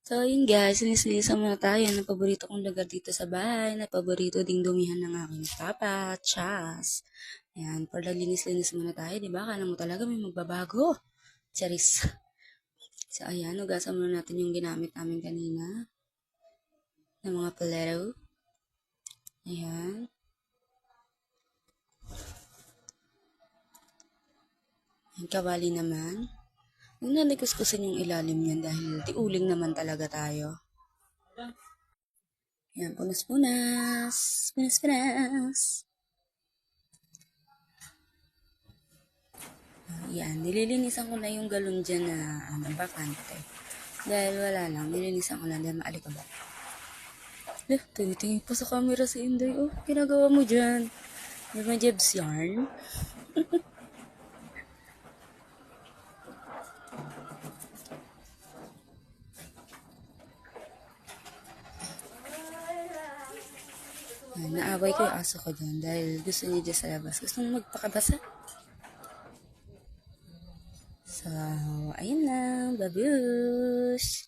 So, yun guys, sinis-linisan muna tayo ng paborito kong lugar dito sa bahay, na paborito ding dumihan ng aking papa, Chas. Ayan, para linis-linis muna tayo, di ba? Akala mo talaga may magbabago. Charis. So, ayan, ugasan muna natin yung ginamit namin kanina ng mga palero. Ayan. Yung kawali naman. Huwag na nakuskusin yung ilalim yan dahil tiuling naman talaga tayo. Ayan, punas-punas. Punas-punas. Ayan, nililinisan ko na yung galon dyan na bakante. Dahil wala lang, nililinisan ko na dahil maalikabok. Tingin pa sa camera si Inday. Oh, ginagawa mo dyan. May mga jebs yarn. Naaway ko yung aso ko dyan dahil gusto niya dyan sa labas. Gusto niya magpakabasa. So, ayun lang. Babush!